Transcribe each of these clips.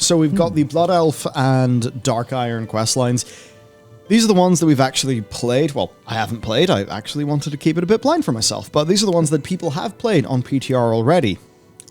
So we've got the Blood Elf and Dark Iron quest lines. These are the ones that we've actually played. Well, I haven't played. I actually wanted to keep it a bit blind for myself. But these are the ones that people have played on PTR already.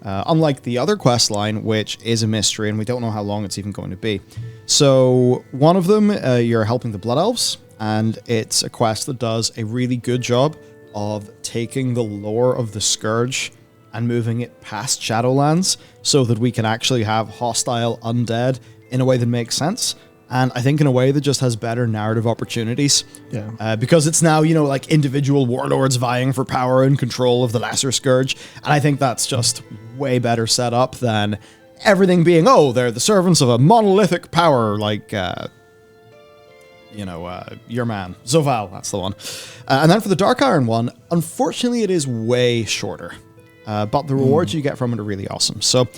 Unlike the other quest line, which is a mystery, and we don't know how long it's even going to be. So one of them, you're helping the Blood Elves, and it's a quest that does a really good job of taking the lore of the Scourge and moving it past Shadowlands so that we can actually have hostile undead in a way that makes sense. And I think in a way that just has better narrative opportunities. Yeah. Because it's now, like individual warlords vying for power and control of the Lesser Scourge. And I think that's just way better set up than everything being, they're the servants of a monolithic power, like, your man. Zoval, that's the one. And then for the Dark Iron one, unfortunately it is way shorter. But the rewards you get from it are really awesome. So,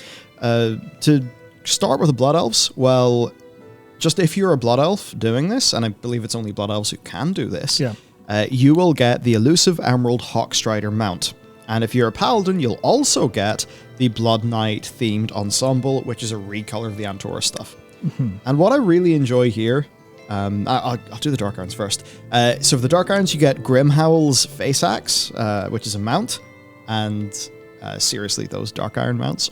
to start with the Blood Elves, well, just if you're a Blood Elf doing this, and I believe it's only Blood Elves who can do this, you will get the elusive Emerald Hawkstrider mount. And if you're a Paladin, you'll also get the Blood Knight themed ensemble, which is a recolor of the Antora stuff. Mm-hmm. And what I really enjoy here, I'll do the Dark Irons first. So for the Dark Irons, you get Grimhowl's Face Axe, which is a mount. And seriously, those Dark Iron mounts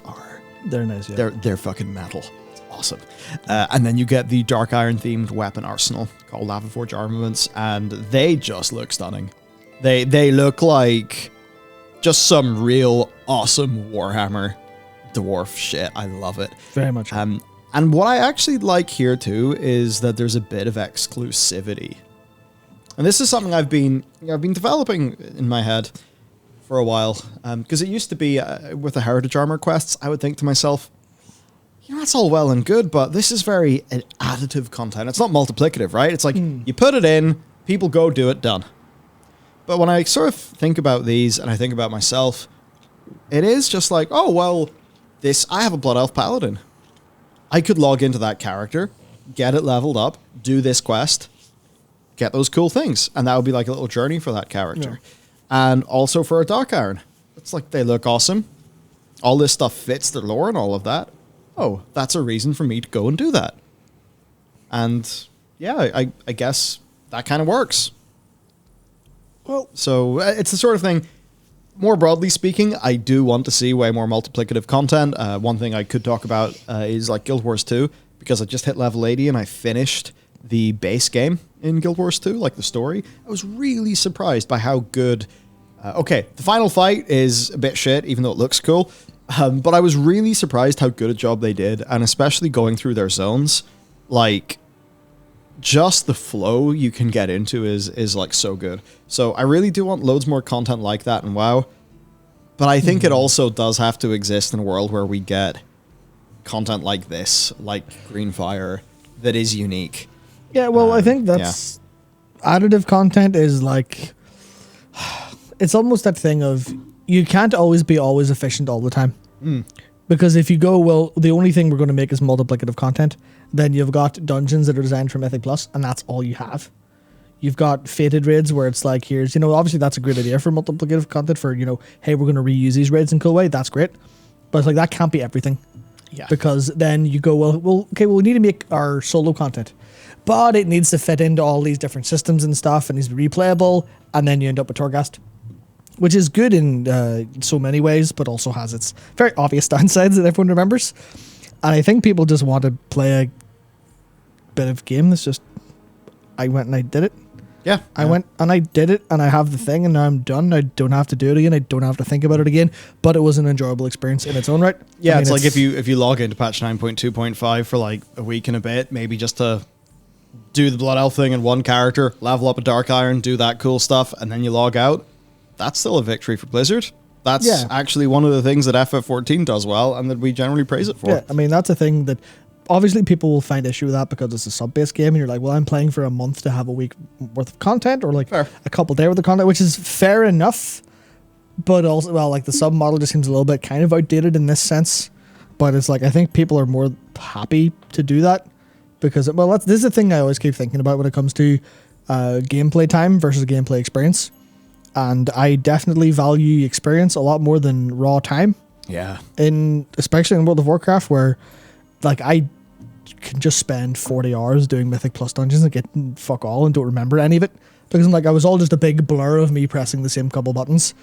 they're nice, yeah. They're fucking metal. It's awesome. And then you get the Dark Iron themed weapon arsenal called Lavaforge Armaments, and they just look stunning. They look like just some real awesome Warhammer dwarf shit. I love it. Very much. And what I actually like here too is that there's a bit of exclusivity. And this is something I've been developing in my head for a while, because it used to be with the Heritage Armor quests, I would think to myself, that's all well and good, but this is very additive content. It's not multiplicative, right? It's like you put it in, people go do it, done. But when I sort of think about these and I think about myself, it is just like, I have a Blood Elf Paladin. I could log into that character, get it leveled up, do this quest, get those cool things, and that would be like a little journey for that character. Yeah. And also for a Dark Iron. It's like they look awesome. All this stuff fits their lore and all of that. That's a reason for me to go and do that. And yeah, I guess that kind of works. Well, so it's the sort of thing, more broadly speaking, I do want to see way more multiplicative content. One thing I could talk about is like Guild Wars 2, because I just hit level 80 and I finished the base game in Guild Wars 2, like the story. I was really surprised by how good... the final fight is a bit shit, even though it looks cool. But I was really surprised how good a job they did, and especially going through their zones. Like, just the flow you can get into is like so good. So I really do want loads more content like that in WoW. But I think it also does have to exist in a world where we get content like this, like Greenfire, that is unique. Yeah, well, I think that's... Additive content is like... It's almost that thing of... You can't always be efficient all the time. Because if you go, the only thing we're going to make is multiplicative content, then you've got dungeons that are designed for Mythic Plus, and that's all you have. You've got fated raids where it's like, here's, obviously that's a great idea for multiplicative content for, hey, we're going to reuse these raids in cool way. That's great. But it's like, that can't be everything. Yeah. Because then you go, we need to make our solo content. But it needs to fit into all these different systems and stuff, and needs to be replayable, and then you end up with Torghast, which is good in so many ways, but also has its very obvious downsides that everyone remembers. And I think people just want to play a bit of game that's just, I went and I did it. Yeah. I went and I did it, and I have the thing, and now I'm done. I don't have to do it again. I don't have to think about it again. But it was an enjoyable experience in its own right. Yeah, it's like if you log into patch 9.2.5 for like a week and a bit, maybe just to do the Blood Elf thing in one character, level up a Dark Iron, do that cool stuff, and then you log out, that's still a victory for Blizzard. That's actually one of the things that FF14 does well, and that we generally praise it for. Yeah, I mean, that's a thing that obviously people will find issue with that because it's a sub-based game, and you're like, well, I'm playing for a month to have a week worth of content, or like a couple days worth of content, which is fair enough, but also, like the sub model just seems a little bit kind of outdated in this sense. But it's like, I think people are more happy to do that because, this is the thing I always keep thinking about when it comes to gameplay time versus gameplay experience. And I definitely value experience a lot more than raw time. Yeah. Especially in World of Warcraft, where like I can just spend 40 hours doing Mythic Plus dungeons and get fuck all and don't remember any of it, because I'm like, I was all just a big blur of me pressing the same couple buttons,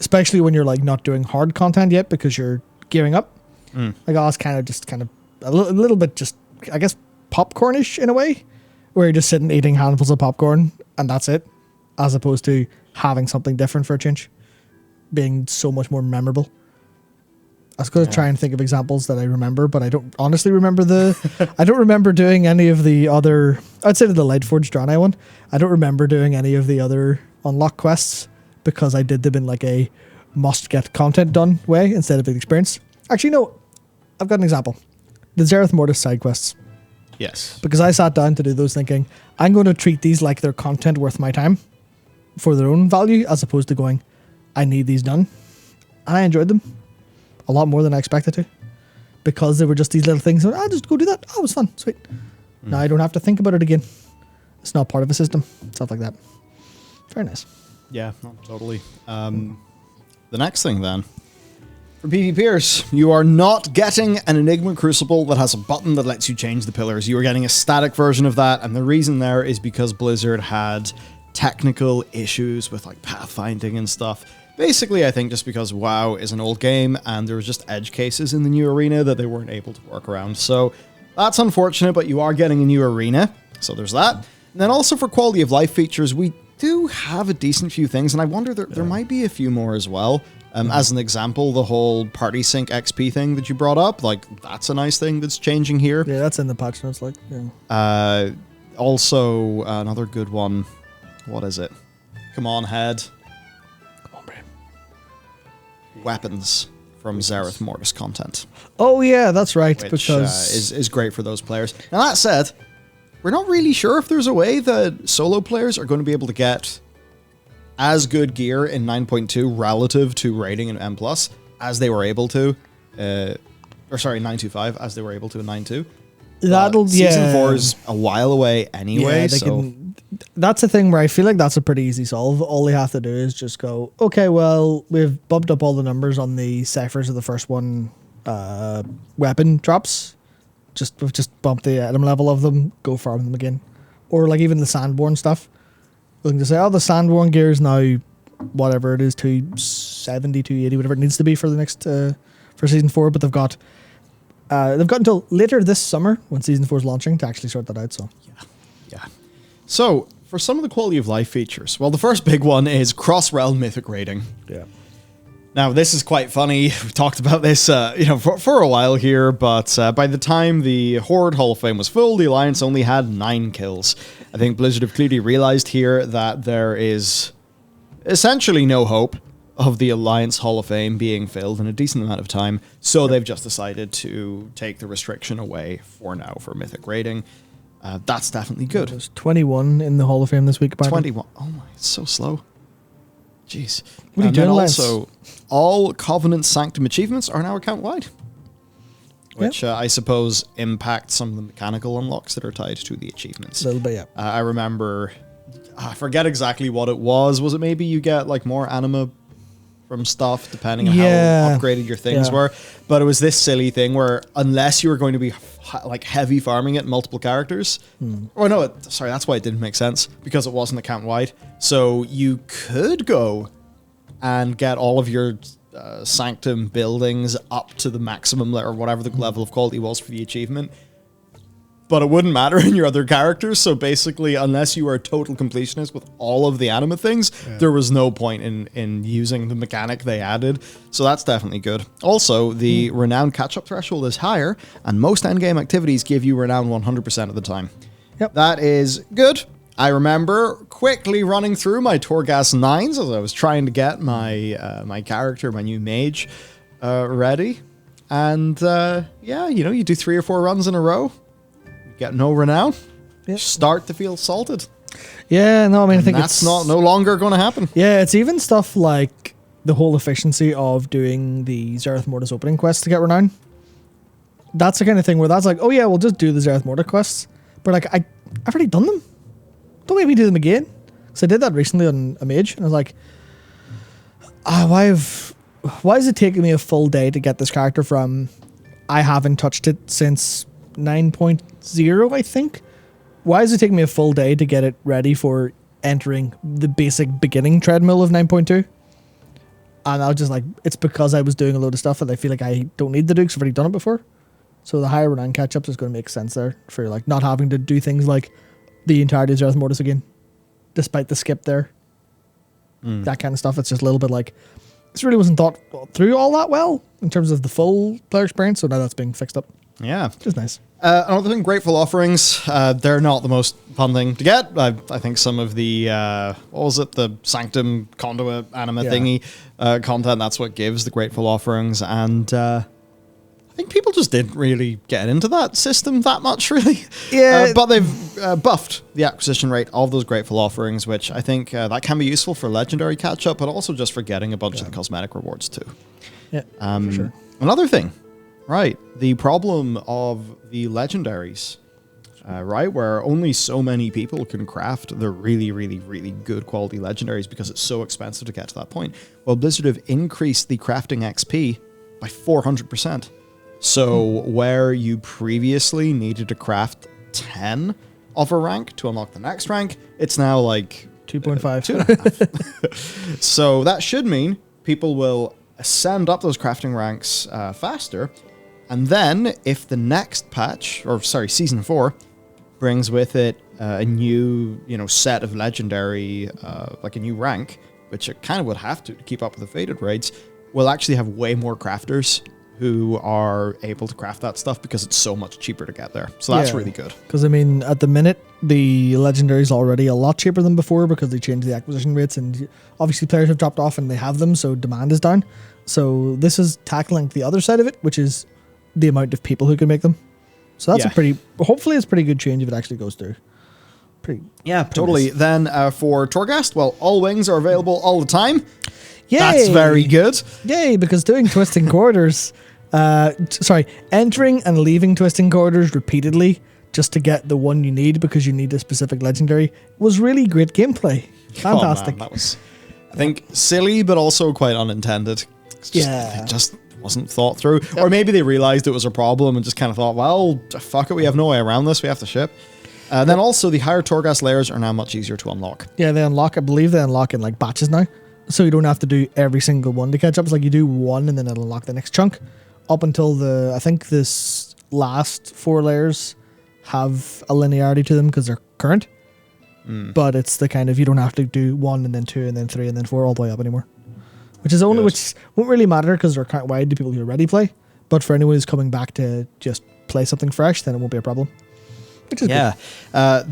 especially when you're like not doing hard content yet because you're gearing up. Like, I was kind of a little bit just, I guess, popcornish in a way, where you're just sitting eating handfuls of popcorn and that's it, as opposed to having something different for a change, being so much more memorable. I was going to try and think of examples that I remember, but I don't honestly remember I don't remember doing any of the other, outside of the Lightforged Draenei one, I don't remember doing any of the other unlock quests, because I did them in like a must get content done way instead of an experience. Actually, no, I've got an example. The Zereth Mortis side quests. Yes. Because I sat down to do those thinking, I'm going to treat these like they're content worth my time for their own value, as opposed to going, I need these done. And I enjoyed them a lot more than I expected to, because they were just these little things. I'll just go do that. Oh, it was fun. Sweet. Now I don't have to think about it again. It's not part of a system. Stuff like that. Very nice. Yeah, no, totally. The next thing then. For PvPers, you are not getting an Enigma Crucible that has a button that lets you change the pillars. You are getting a static version of that, and the reason there is because Blizzard had technical issues with like pathfinding and stuff. Basically, I think just because WoW is an old game and there was just edge cases in the new arena that they weren't able to work around. So that's unfortunate, but you are getting a new arena. So there's that. And then also for quality of life features, we do have a decent few things, and I wonder there might be a few more as well. As an example, the whole party sync XP thing that you brought up, like, that's a nice thing that's changing here. Yeah, that's in the patch notes, like, yeah. Also, another good one. What is it? Come on, head. Come on, brain. Weapons from Zereth Mortis content. Oh, yeah, that's right. Which because is great for those players. Now, that said, we're not really sure if there's a way that solo players are going to be able to get as good gear in 9.2 relative to rating in M+, as they were able to, 9.25, as they were able to in 9.2. Season 4 is a while away anyway, that's the thing where I feel like that's a pretty easy solve. All they have to do is just go, okay, well, we've bumped up all the numbers on the ciphers of the first one, weapon drops. We've just bumped the item level of them, go farm them again. Or like even the Sandborn stuff. Looking to say, the Sandborn gear is now whatever it is, 270, 280, whatever it needs to be for the next for season 4. But they've got until later this summer when season 4 is launching to actually sort that out. So yeah. So for some of the quality of life features, well, the first big one is cross-realm mythic rating. Yeah. Now, this is quite funny. We've talked about this, for a while here, but by the time the Horde Hall of Fame was full, the Alliance only had 9 kills. I think Blizzard have clearly realized here that there is essentially no hope of the Alliance Hall of Fame being filled in a decent amount of time, so they've just decided to take the restriction away for now for mythic rating. That's definitely good. There's 21 in the Hall of Fame this week, apparently. 21. Oh my, it's so slow. Jeez. What are you doing, also, all Covenant Sanctum achievements are now account-wide, which I suppose impacts some of the mechanical unlocks that are tied to the achievements. A little bit, yeah. I remember, I forget exactly what it was. Was it maybe you get like more anima from stuff depending on how upgraded your things were? But it was this silly thing where unless you were going to be like heavy farming it, multiple characters. Oh no, sorry, that's why it didn't make sense, because it wasn't account wide. So you could go and get all of your Sanctum buildings up to the maximum or whatever the level of quality was for the achievement, but it wouldn't matter in your other characters. So basically, unless you were a total completionist with all of the anima things, there was no point in using the mechanic they added. So that's definitely good. Also, the renown catch-up threshold is higher, and most endgame activities give you renown 100% of the time. Yep. That is good. I remember quickly running through my Torghast 9s as I was trying to get my my character, my new mage, ready. And you do 3 or 4 runs in a row, you get no renown, start to feel salted. Yeah, no, I mean, I think that's no longer going to happen. Yeah, it's even stuff like the whole efficiency of doing the Zereth Mortis opening quests to get renown. That's the kind of thing where that's like, oh yeah, we'll just do the Zereth Mortis quests. But like, I've already done them. Don't make me do them again. So I did that recently on a mage, and I was like, why is it taking me a full day to get this character from I haven't touched it since 9.0, I think. Why does it take me a full day to get it ready for entering the basic beginning treadmill of 9.2? And I was just like, it's because I was doing a load of stuff that I feel like I don't need to do because I've already done it before. So the higher rank catch-ups is going to make sense there for like not having to do things like the entirety of Zerath Mortis again, despite the skip there. That kind of stuff. It's just a little bit like, this really wasn't thought through all that well in terms of the full player experience, so now that's being fixed up. Yeah. Which is nice. Another thing, grateful offerings. They're not the most fun thing to get. I think some of the, what was it, the Sanctum Conduit anima thingy content, that's what gives the grateful offerings. And I think people just didn't really get into that system that much, really. Yeah. But they've buffed the acquisition rate of those grateful offerings, which I think that can be useful for legendary catch-up, but also just for getting a bunch of the cosmetic rewards, too. Yeah, for sure. Another thing, right, the problem of the legendaries, right, where only so many people can craft the really, really, really good quality legendaries because it's so expensive to get to that point. Well, Blizzard have increased the crafting XP by 400%. So where you previously needed to craft 10 of a rank to unlock the next rank, it's now like 2.5. 2.5. So that should mean people will ascend up those crafting ranks faster. And then if the next patch, or sorry, Season 4, brings with it a new, set of legendary, like a new rank, which it kind of would have to keep up with the Faded raids, we'll actually have way more crafters who are able to craft that stuff because it's so much cheaper to get there. So that's really good. Because, at the minute, the legendary is already a lot cheaper than before because they changed the acquisition rates and obviously players have dropped off and they have them, so demand is down. So this is tackling the other side of it, which is the amount of people who can make them. So that's hopefully it's a pretty good change if it actually goes through. Totally. Nice. Then for Torghast, well, all wings are available all the time. Yay! That's very good. Yay, because doing Twisting Corridors, entering and leaving Twisting Corridors repeatedly just to get the one you need because you need a specific legendary was really great gameplay. Fantastic. Oh, man, that was, I think, silly, but also quite unintended. It just wasn't thought through. Or maybe they realized it was a problem and just kind of thought, well, fuck it, we have no way around this, we have to ship. Then also, the higher Torghast layers are now much easier to unlock. Yeah, I believe they unlock in like batches now. So you don't have to do every single one to catch up. It's like you do one and then it'll unlock the next chunk. Up until I think this last 4 layers have a linearity to them because they're current. But it's the kind of, you don't have to do 1 and then 2 and then 3 and then 4 all the way up anymore. Which won't really matter because they're kind of wide to people who already play. But for anyone who's coming back to just play something fresh, then it won't be a problem. Which is good.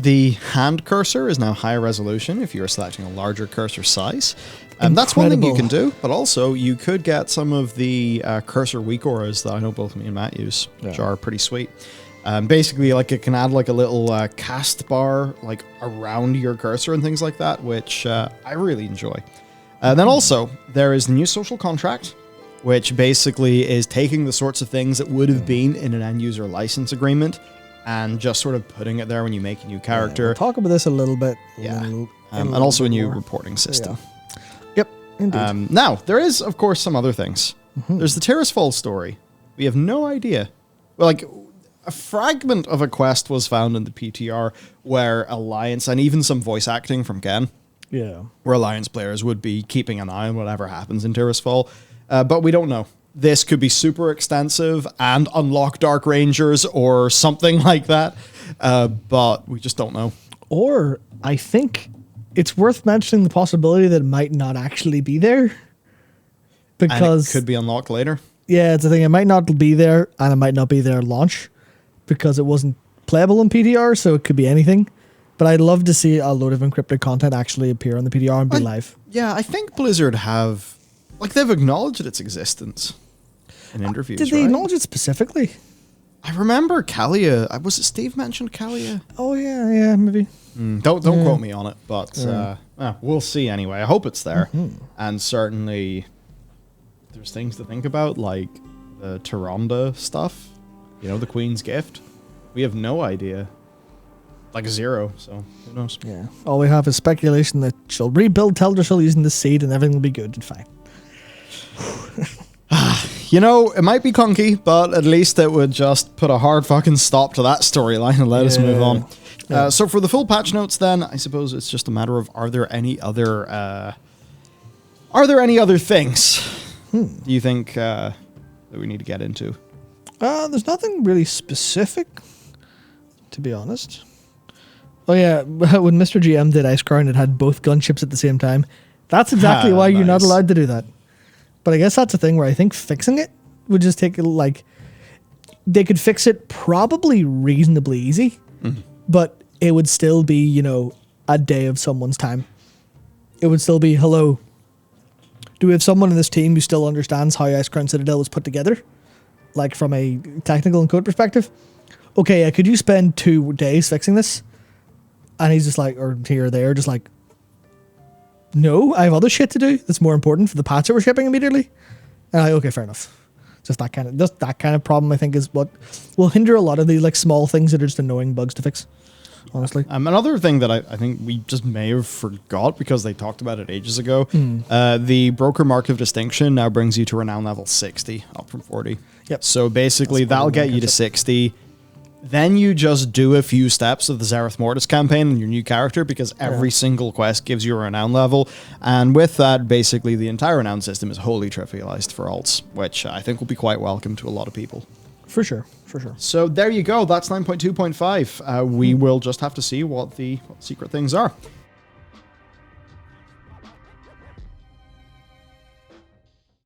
The hand cursor is now higher resolution if you're selecting a larger cursor size. That's one thing you can do, but also you could get some of the cursor weak auras that I know both me and Matt use, which are pretty sweet. Basically, like it can add like a little cast bar like around your cursor and things like that, which I really enjoy. Then also, there is the new social contract, which basically is taking the sorts of things that would have been in an end-user license agreement and just sort of putting it there when you make a new character. We'll talk about this a little bit. And also a new reporting system. Yep, indeed. Now, there is, of course, some other things. There's the Terrace Fall story. We have no idea. Well, like, a fragment of a quest was found in the PTR where Alliance, and even some voice acting from Gen, where Alliance players would be keeping an eye on whatever happens in Terrace Fall. But we don't know. This could be super extensive and unlock Dark Rangers or something like that. But we just don't know. Or I think it's worth mentioning the possibility that it might not actually be there. Because and it could be unlocked later. Yeah, it's a thing. It might not be there and it might not be there at launch because it wasn't playable in PTR, so it could be anything. But I'd love to see a load of encrypted content actually appear on the PTR and be live. Yeah, I think Blizzard have... Like, they've acknowledged its existence in interviews, Did they acknowledge it specifically? I remember Kalia. Was it Steve mentioned Kalia? Oh, yeah, maybe. Don't quote me on it, but we'll see anyway. I hope it's there. And certainly there's things to think about, like the Taronda stuff. The Queen's Gift. We have no idea. Like 0, so who knows? Yeah. All we have is speculation that she'll rebuild Teldrassil using the seed and everything will be good and fine. You know, it might be clunky, but at least it would just put a hard fucking stop to that storyline and let us move on. Yeah. So for the full patch notes, then I suppose it's just a matter of are there any other things? Do you think that we need to get into? There's nothing really specific, to be honest. Oh yeah, when Mr. GM did Ice Crown, it had both gunships at the same time. That's exactly why you're not allowed to do that. But I guess that's a thing where I think fixing it would just take, like, they could fix it probably reasonably easy, but it would still be, you know, a day of someone's time. It would still be, hello, do we have someone in this team who still understands how Ice Crown Citadel was put together? Like, from a technical and code perspective? Okay, could you spend 2 days fixing this? And he's just like, or here or there, just like, no, I have other shit to do that's more important for the patch that we're shipping immediately. And okay, fair enough. Just that kind of problem, I think, is what will hinder a lot of the like small things that are just annoying bugs to fix. Honestly, another thing that I think we just may have forgot because they talked about it ages ago. The Broker Mark of Distinction now brings you to Renown level 60, up from 40. Yep. So basically, that'll get you to 60. Then you just do a few steps of the Zareth Mortis campaign and your new character, because every single quest gives you a Renown level. And with that, basically, the entire Renown system is wholly trivialized for alts, which I think will be quite welcome to a lot of people. For sure, for sure. So there you go. That's 9.2.5. We will just have to see what the secret things are.